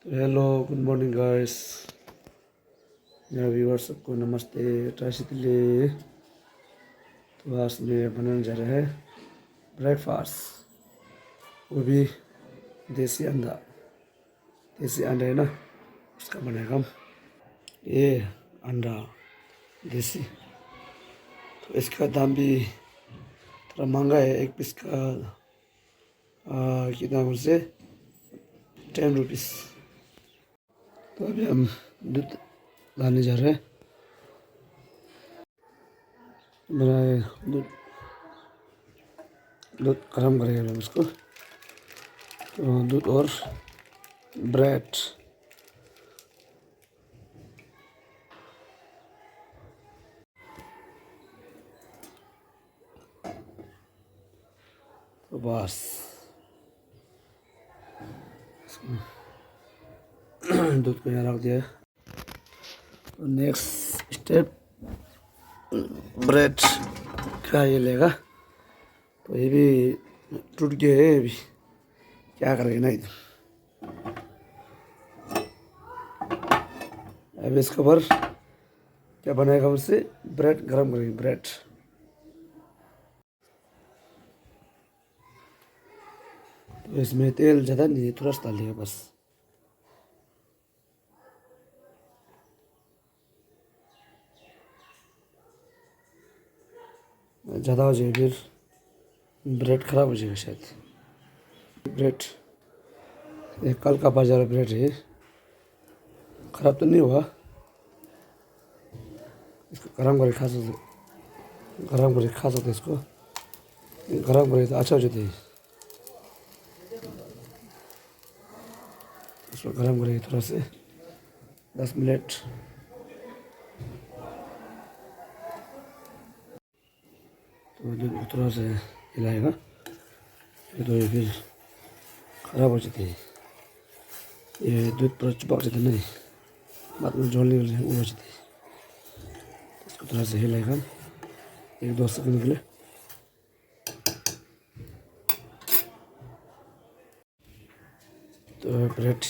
तो hello good morning guys. मेरा viewers सबको नमस्ते। ट्राइसितले तो आज में बनाने जा रहे हैं ब्रेकफास्ट, वो भी देसी अंडा। देसी अंडा है ना, उसका बनेगा। ये अंडा देसी, तो इसका दाम भी थोड़ा महंगा है। एक पीस का कितना बोलते 10 रुपीज़। तो अभी हम दूध डालने जा रहे हैं। मेरा दूध दूध गर्म करेंगे हम इसको। तो दूध और ब्रेड, तो बस दूध को यहाँ रख दिया। तो नेक्स्ट स्टेप ब्रेड का ये लेगा। तो ये भी टूट गया है, अभी क्या करेंगे ना इधर। अभी इसके ऊपर क्या बनाएगा, उससे ब्रेड गरम करेंगे। ब्रेड तो इसमें तेल ज़्यादा नहीं है, थोड़ा सा डालिएगा बस। ज़्यादा हो जाए फिर ब्रेड खराब हो जाएगा शायद। ब्रेड ये कल का बाजार ब्रेड है, खराब तो नहीं हुआ। इसको गरम करके खा सकते, गरम करके खा सकते इसको। गरम करके तो अच्छा हो जाता है। इसको गरम करेंगे थोड़ा से 10 मिनट। तो दूध को थोड़ा से हिलाएगा, तो ये फिर खराब हो जाती है। ये दूध पर चिपक जाता नहीं, बाद में जलने वो हो जाती है। इसको थोड़ा से हिलाएगा 1-2 सेकंड के लिए। तो ब्रेड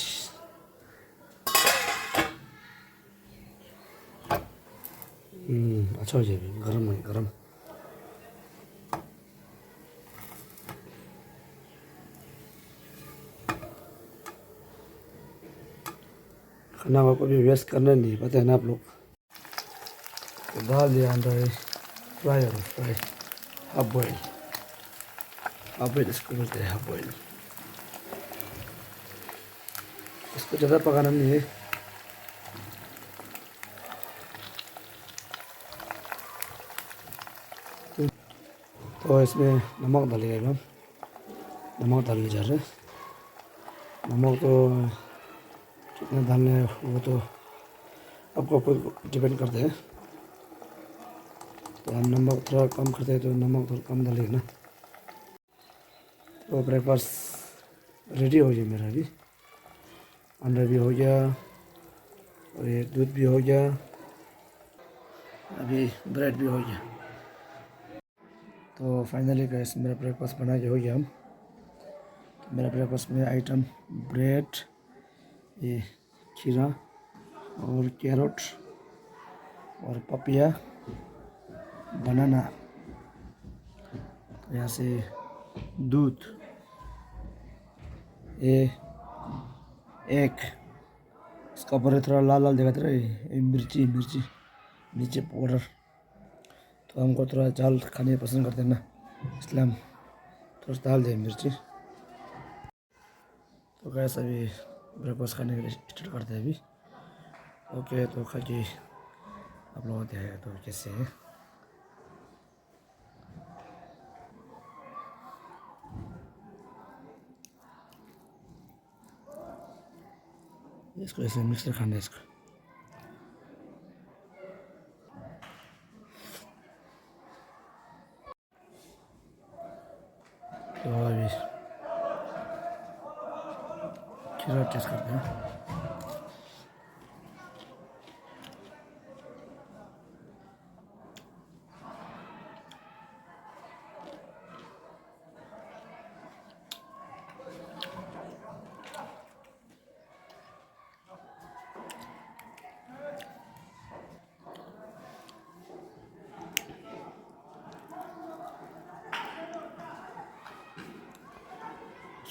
अच्छा हो जाएगा, गरम है गरम। खाना को कभी वेस्ट करना नहीं, पता है ना आप लोग। तो डाल दिया अंदर फ्राई और fry half boil. Half boil इसको बोलते हैं, हाफ बॉइल। इसको ज़्यादा पकाना नहीं है। तो इसमें नमक डालिएगा। हम नमक डालने जा रहे हैं। नमक तो कितना डालना है वो तो आपको खुद डिपेंड करते हैं। तो हम नमक थोड़ा कम करते हैं, तो नमक थोड़ा कम डालिए ना। तो ब्रेकफास्ट रेडी हो गया मेरा। अभी अंडा भी हो गया और ये दूध भी हो गया, अभी ब्रेड भी हो गया। तो फाइनली गैस मेरा ब्रेकफास्ट बना के हो गया। हम तो मेरा ब्रेकफास्ट में आइटम ब्रेड, ये खीरा और कैरोट और पपिया, बनाना, तो यहाँ से दूध, ये एक इसका ऊपर थोड़ा लाल लाल दिखाते रहे, ये मिर्ची मिर्ची नीचे पाउडर। तो हमको थोड़ा झाल खाने पसंद करते हैं ना, इसलिए हम थोड़ा सा डाल दें मिर्ची। तो गैस अभी ब्रेकफास्ट खाने के लिए स्टार्ट करते हैं अभी। ओके, तो खा के आप लोगों को दिखाएगा तो कैसे है। इसको ऐसे मिक्सर खाना है इसको। तो अभी खीरा टेस्ट करते हैं।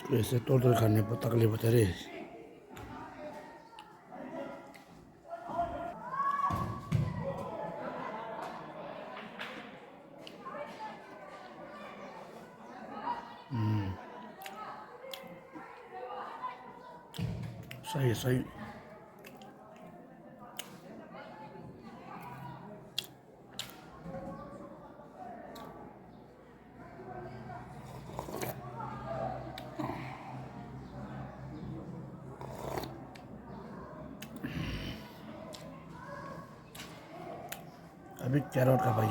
इसको ऐसे तोड़ तोड़ खाने पर तकलीफ होता है रे। सही है, सही। अभी कैरोट का भाई,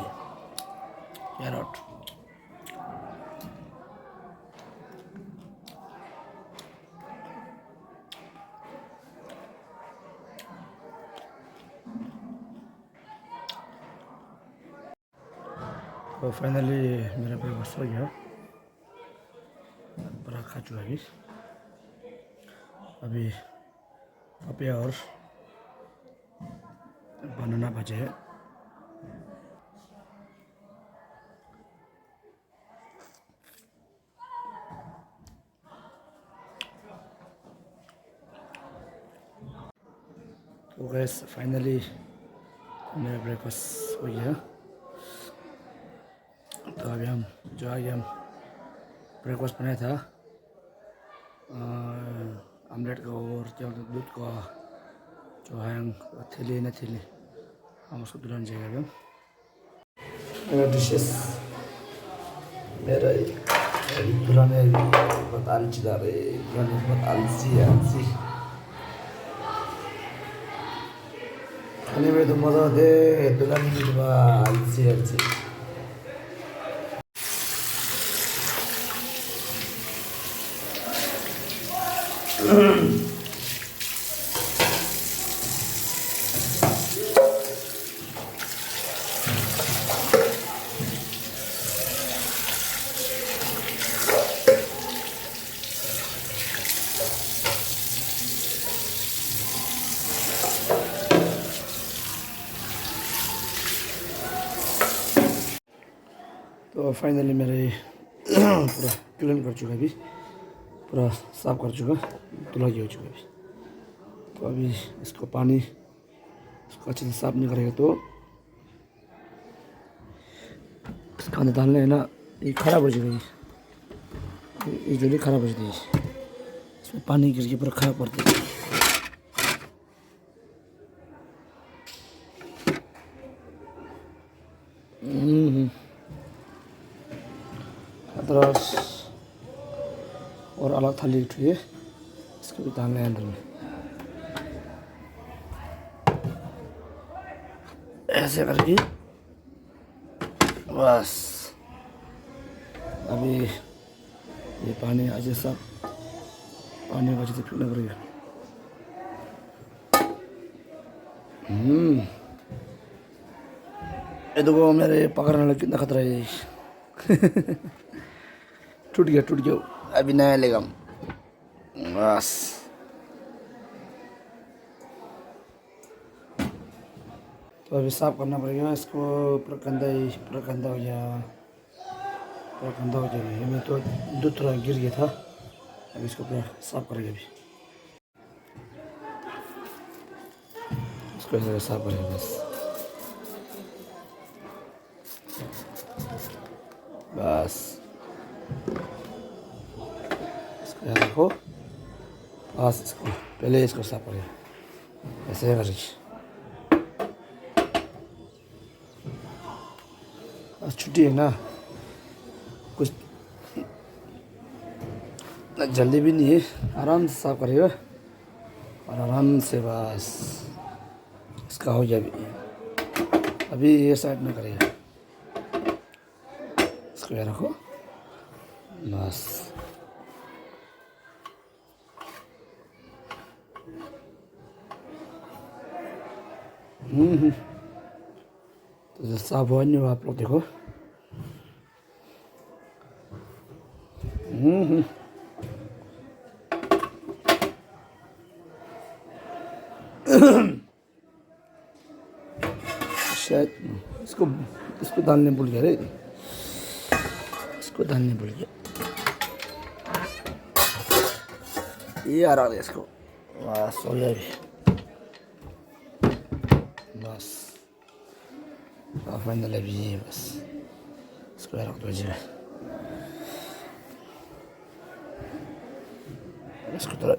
कैरोट। तो फाइनली मेरा ब्रेकफास्ट हो गया, बड़ा खा चुका अभी। अभी पपिया और बनाना बचे है। तो गैस फाइनली मेरा ब्रेकफास्ट हो गया। तो अभी हम जो आगे हम ब्रेकफास्ट बनाया था आमलेट का और क्या बोलते दूध का जो है थैली न थैली, हम उसको दुलाने जाएगा अभी हम। मेरा डिशेस मेरा दुलाने बहुत आलसी जा रहे, दुलाने बहुत आलसी। खाने में तो मज़ा आते, दुलाने में तो आलसी। तो फाइनली मेरे पूरा क्लीन कर चुका, अभी पूरा साफ कर चुका, धुला हो चुका अभी। तो अभी इसको पानी इसको अच्छे से साफ नहीं करेगा तो इसका अंदर डालने है ना, ये खराब हो जाएगी, ये जल्दी खराब हो जाती है, इसमें पानी गिर के पूरा खराब कर देती है। अदरक और अलग थाली उठिए, इसको भी डालना है अंदर में, ऐसे करके बस। अभी ये पानी अच्छे सब पानी को अच्छे से फेंकना पड़ेगा। ये देखो मेरे पकड़ने लगे कितना खतरा है। टूट गया, अभी नया लेगा बस। तो अभी साफ करना पड़ेगा इसको, पूरा गंदा हो गया, पूरा गंदा हो जाएगा। मैं तो दूध थोड़ा गिर गया था, अभी इसको पूरा साफ करेंगे। अभी इसको ऐसे साफ करेंगे बस। इसको यहाँ रखो, बस इसको पहले इसको साफ करेंगे, ऐसे करके। आज छुट्टी है ना, कुछ जल्दी भी नहीं है, आराम से साफ करेगा और आराम से बस इसका हो गया। अभी ये साइड में करेगा, इसको यहाँ रखो बस। तो साफ हुआ नहीं हुआ आप लोग देखो। शायद इसको डालने भूल गया रे, इसको डालने भूल गया। ये आ रहा है इसको। बस हो गया अभी। बस फाइनल अभी ये बस इसको रख दो जी। इसको थोड़ा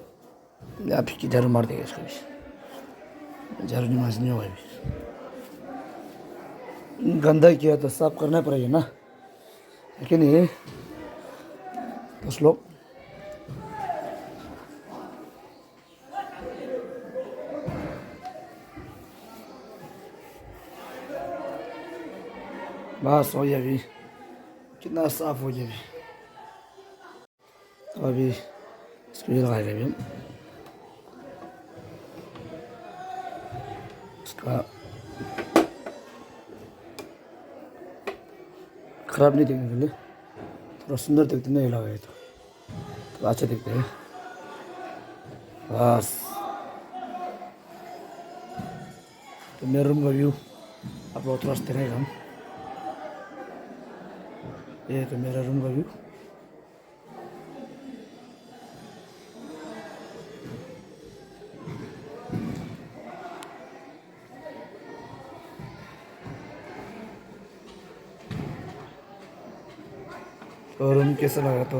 या फिर की झाड़ू मार देगा इसको भी। झाड़ू नहीं मारनी होगा अभी। गंदा किया तो साफ करना पड़ेगा ना, है कि नहीं दोस्त लोग। बस हो गया अभी। कितना साफ हो गया अभी। तो अभी इसको ये लगाएगा अभी हम इसका। खराब नहीं दिखने के लिए, थोड़ा सुंदर दिखते नहीं लगाए तो अच्छा दिखते हैं। बस तो मेरे रूम का व्यू आप लोग थोड़ा रहेगा हम। ये तो मेरा रूम का व्यू। तो रूम कैसा लगा तो